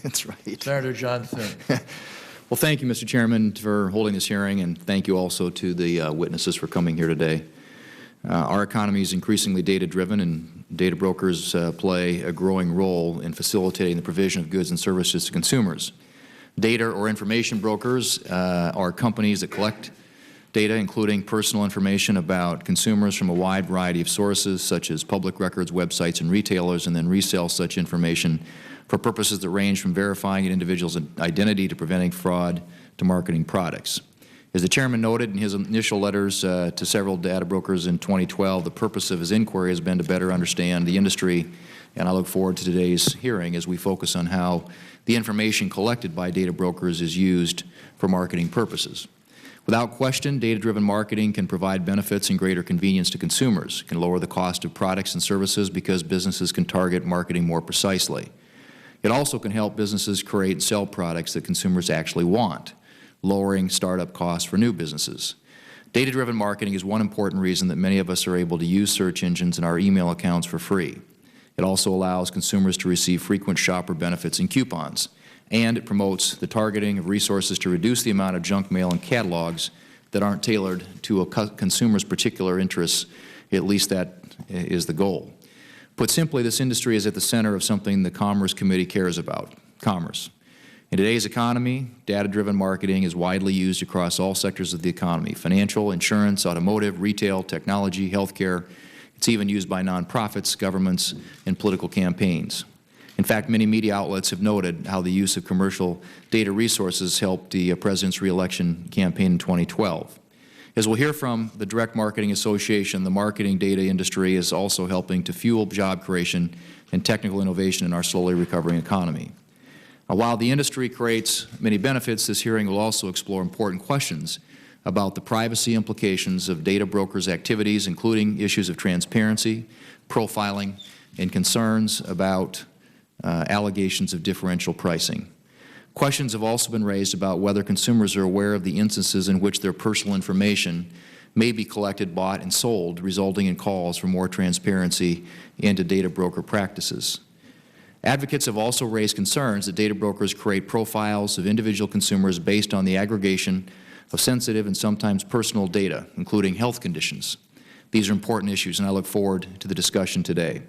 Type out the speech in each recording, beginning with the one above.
That's right. Senator John Thune. Well, thank you, Mr. Chairman, for holding this hearing, and thank you also to the witnesses for coming here today. Our economy is increasingly data-driven, and data brokers play a growing role in facilitating the provision of goods and services to consumers. Data or information brokers are companies that collect data, including personal information about consumers from a wide variety of sources, such as public records, websites, and retailers, and then resell such information for purposes that range from verifying an individual's identity to preventing fraud to marketing products. As the Chairman noted in his initial letters to several data brokers in 2012, the purpose of his inquiry has been to better understand the industry, and I look forward to today's hearing as we focus on how the information collected by data brokers is used for marketing purposes. Without question, data-driven marketing can provide benefits and greater convenience to consumers. It can lower the cost of products and services because businesses can target marketing more precisely. It also can help businesses create and sell products that consumers actually want, lowering startup costs for new businesses. Data-driven marketing is one important reason that many of us are able to use search engines and our email accounts for free. It also allows consumers to receive frequent shopper benefits and coupons. And it promotes the targeting of resources to reduce the amount of junk mail and catalogs that aren't tailored to a consumer's particular interests. At least that is the goal. Put simply, this industry is at the center of something the Commerce Committee cares about: commerce. In today's economy, data-driven marketing is widely used across all sectors of the economy: financial, insurance, automotive, retail, technology, healthcare. It's even used by nonprofits, governments, and political campaigns. In fact, many media outlets have noted how the use of commercial data resources helped the President's re-election campaign in 2012. As we'll hear from the Direct Marketing Association, the marketing data industry is also helping to fuel job creation and technical innovation in our slowly recovering economy. Now, while the industry creates many benefits, this hearing will also explore important questions about the privacy implications of data brokers' activities, including issues of transparency, profiling, and concerns about allegations of differential pricing. Questions have also been raised about whether consumers are aware of the instances in which their personal information may be collected, bought, and sold, resulting in calls for more transparency into data broker practices. Advocates have also raised concerns that data brokers create profiles of individual consumers based on the aggregation of sensitive and sometimes personal data, including health conditions. These are important issues, and I look forward to the discussion today.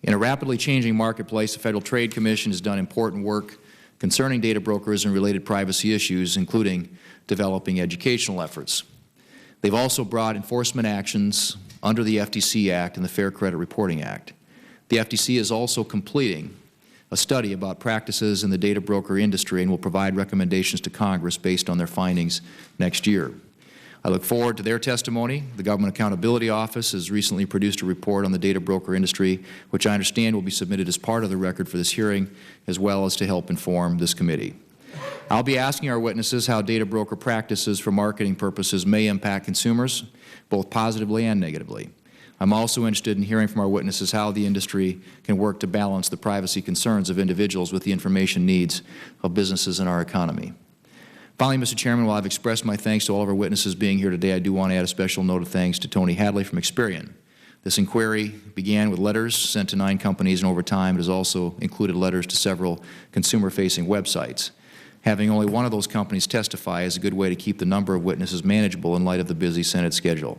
In a rapidly changing marketplace, the Federal Trade Commission has done important work concerning data brokers and related privacy issues, including developing educational efforts. They've also brought enforcement actions under the FTC Act and the Fair Credit Reporting Act. The FTC is also completing a study about practices in the data broker industry and will provide recommendations to Congress based on their findings next year. I look forward to their testimony. The Government Accountability Office has recently produced a report on the data broker industry, which I understand will be submitted as part of the record for this hearing, as well as to help inform this committee. I'll be asking our witnesses how data broker practices for marketing purposes may impact consumers, both positively and negatively. I'm also interested in hearing from our witnesses how the industry can work to balance the privacy concerns of individuals with the information needs of businesses in our economy. Finally, Mr. Chairman, while I've expressed my thanks to all of our witnesses being here today, I do want to add a special note of thanks to Tony Hadley from Experian. This inquiry began with letters sent to 9 companies, and over time it has also included letters to several consumer-facing websites. Having only one of those companies testify is a good way to keep the number of witnesses manageable in light of the busy Senate schedule.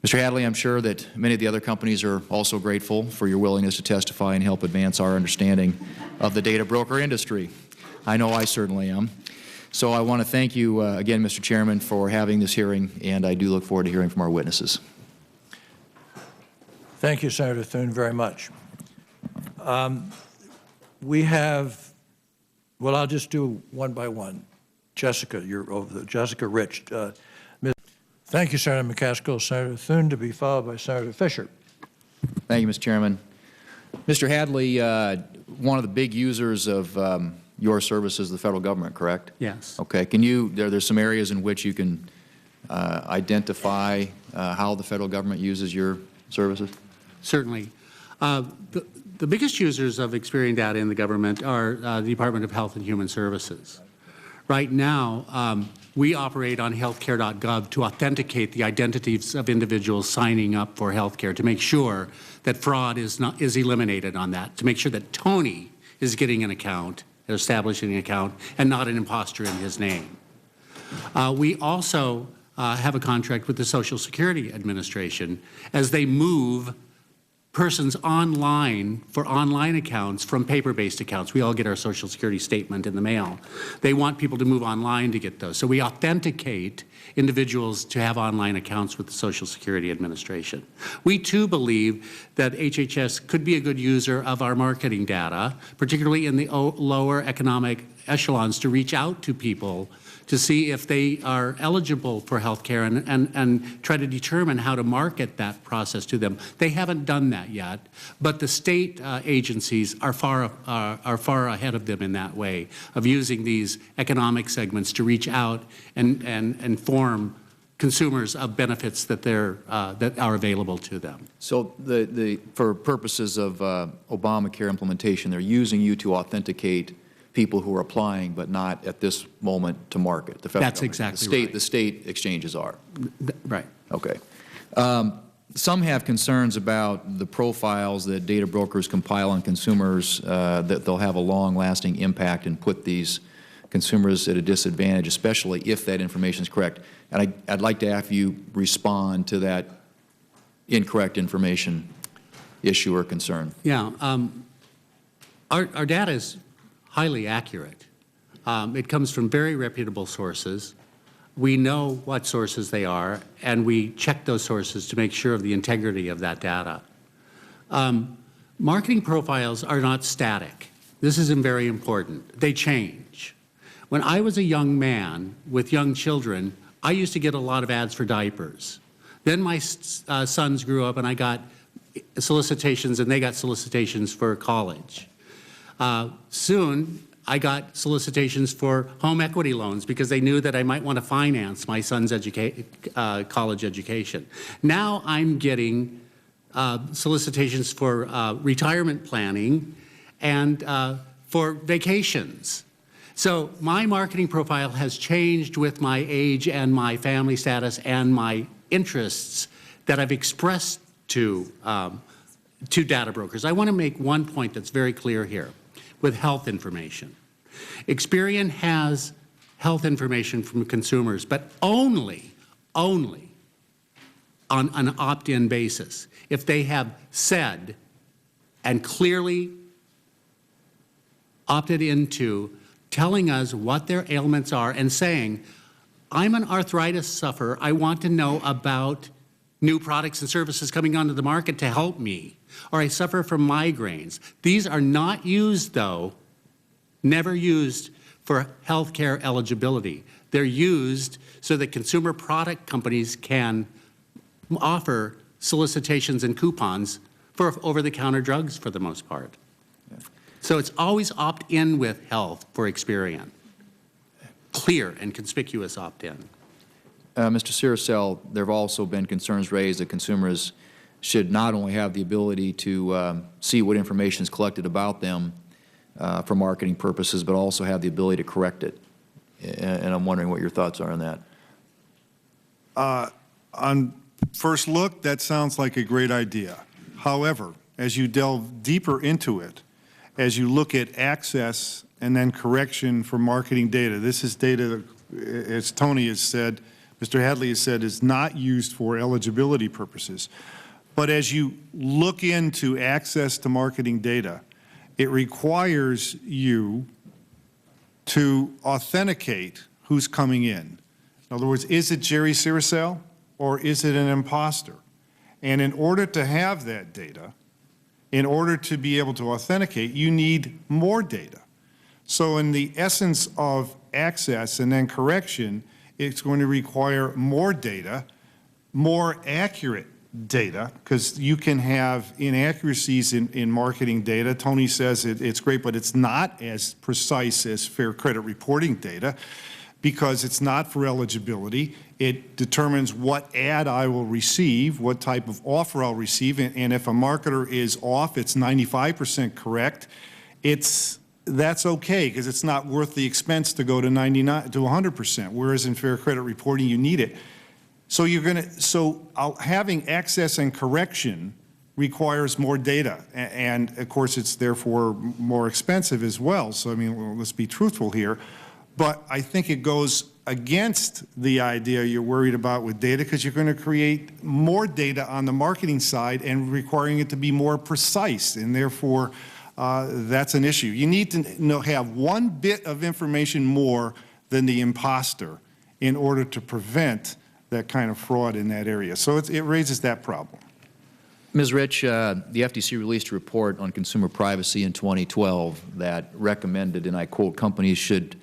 Mr. Hadley, I'm sure that many of the other companies are also grateful for your willingness to testify and help advance our understanding of the data broker industry. I know I certainly am. So I want to thank you again, Mr. Chairman, for having this hearing, and I do look forward to hearing from our witnesses. Thank you, Senator Thune, very much. We have, well, I'll just do one by one. Jessica, you're over there. Jessica Rich. Thank you, Senator McCaskill. Senator Thune, to be followed by Senator Fisher. Thank you, Mr. Chairman. Mr. Hadley, one of the big users of your services, the federal government, correct? Yes. Okay. Can you, there's some areas in which you can identify how the federal government uses your services? Certainly. The biggest users of Experian data in the government are the Department of Health and Human Services. Right now, we operate on healthcare.gov to authenticate the identities of individuals signing up for healthcare, to make sure that fraud is eliminated on that, to make sure that Tony is getting an account, establishing an account, and not an imposter in his name. We also have a contract with the Social Security Administration as they move persons online for online accounts from paper-based accounts. We all get our Social Security statement in the mail. They want people to move online to get those. So we authenticate individuals to have online accounts with the Social Security Administration. We too believe that HHS could be a good user of our marketing data, particularly in the lower economic echelons, to reach out to people to see if they are eligible for health care and try to determine how to market that process to them. They haven't done that yet, but the state agencies are far ahead of them in that way, of using these economic segments to reach out and inform consumers of benefits that are available to them. So for purposes of Obamacare implementation, they're using you to authenticate people who are applying, but not at this moment to market. The federal That's government. exactly right. The state exchanges are. Right. Okay. Some have concerns about the profiles that data brokers compile on consumers, that they'll have a long-lasting impact and put these consumers at a disadvantage, especially if that information is correct. And I'd like to have you respond to that incorrect information issue or concern. Yeah. Our data is highly accurate. It comes from very reputable sources. We know what sources they are, and we check those sources to make sure of the integrity of that data. Marketing profiles are not static. This is very important. They change. When I was a young man with young children, I used to get a lot of ads for diapers. Then my sons grew up and I got solicitations, and they got solicitations for college. Soon, I got solicitations for home equity loans because they knew that I might want to finance my son's college education. Now I'm getting solicitations for retirement planning and for vacations. So my marketing profile has changed with my age and my family status and my interests that I've expressed to data brokers. I want to make one point that's very clear here. With health information. Experian has health information from consumers, but only on an opt-in basis. If they have said and clearly opted into telling us what their ailments are and saying, I'm an arthritis sufferer, I want to know about new products and services coming onto the market to help me, or I suffer from migraines. These are not used, though, never used for healthcare eligibility. They're used so that consumer product companies can offer solicitations and coupons for over-the-counter drugs for the most part. Yeah. So it's always opt-in with health for Experian. Clear and conspicuous opt-in. Mr. Siricel, there have also been concerns raised that consumers should not only have the ability to see what information is collected about them for marketing purposes, but also have the ability to correct it. And I'm wondering what your thoughts are on that. On first look, that sounds like a great idea. However, as you delve deeper into it, as you look at access and then correction for marketing data, this is data, as Tony has said, Mr. Hadley has said, is not used for eligibility purposes. But as you look into access to marketing data, it requires you to authenticate who's coming in. In other words, is it Jerry Siricel or is it an imposter? And in order to have that data, in order to be able to authenticate, you need more data. So in the essence of access and then correction, it's going to require more data, more accurate data, because you can have inaccuracies in marketing data. Tony says it's great, but it's not as precise as fair credit reporting data because it's not for eligibility. It determines what ad I will receive, what type of offer I'll receive, and if a marketer is off, it's 95% correct. That's okay because it's not worth the expense to go to 99 to 100%, whereas in fair credit reporting you need it. So having access and correction requires more data. And of course, it's therefore more expensive as well. So, I mean, well, let's be truthful here. But I think it goes against the idea you're worried about with data, because you're going to create more data on the marketing side and requiring it to be more precise. And therefore, that's an issue. You need to have one bit of information more than the imposter in order to prevent that kind of fraud in that area. So it raises that problem. Ms. Rich, the FTC released a report on consumer privacy in 2012 that recommended, and I quote, companies should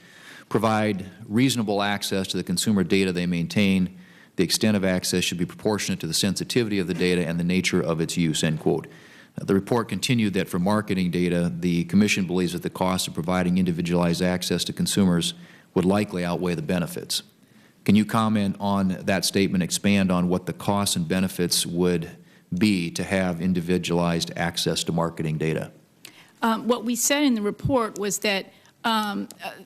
provide reasonable access to the consumer data they maintain. The extent of access should be proportionate to the sensitivity of the data and the nature of its use, end quote. The report continued that for marketing data, the Commission believes that the cost of providing individualized access to consumers would likely outweigh the benefits. Can you comment on that statement, expand on what the costs and benefits would be to have individualized access to marketing data? What we said in the report was that,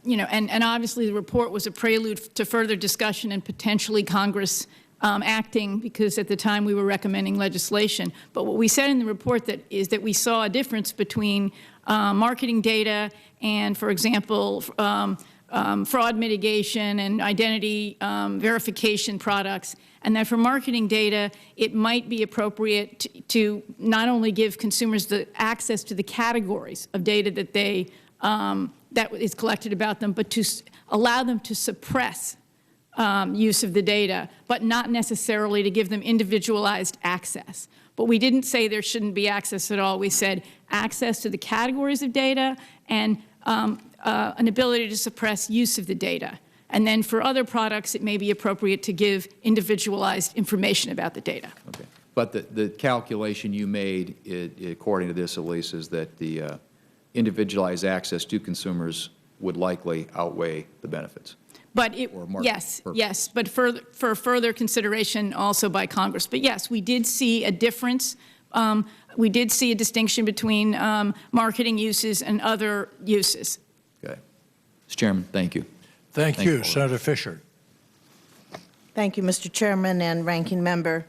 you know, and obviously the report was a prelude to further discussion and potentially Congress acting, because at the time we were recommending legislation. But what we said in the report is that we saw a difference between marketing data and, for example, fraud mitigation and identity verification products, and that for marketing data, it might be appropriate to not only give consumers the access to the categories of data that they that is collected about them, but to allow them to suppress use of the data, but not necessarily to give them individualized access. But we didn't say there shouldn't be access at all. We said access to the categories of data and an ability to suppress use of the data. And then for other products, it may be appropriate to give individualized information about the data. Okay. But the calculation you made, according to this at least, is that the individualized access to consumers would likely outweigh the benefits. But it, yes, yes, but for further consideration also by Congress. But yes, we did see a difference. We did see a distinction between marketing uses and other uses. Okay. Mr. Chairman, thank you. Thank you, Senator Fisher. Thank you, Mr. Chairman and Ranking Member.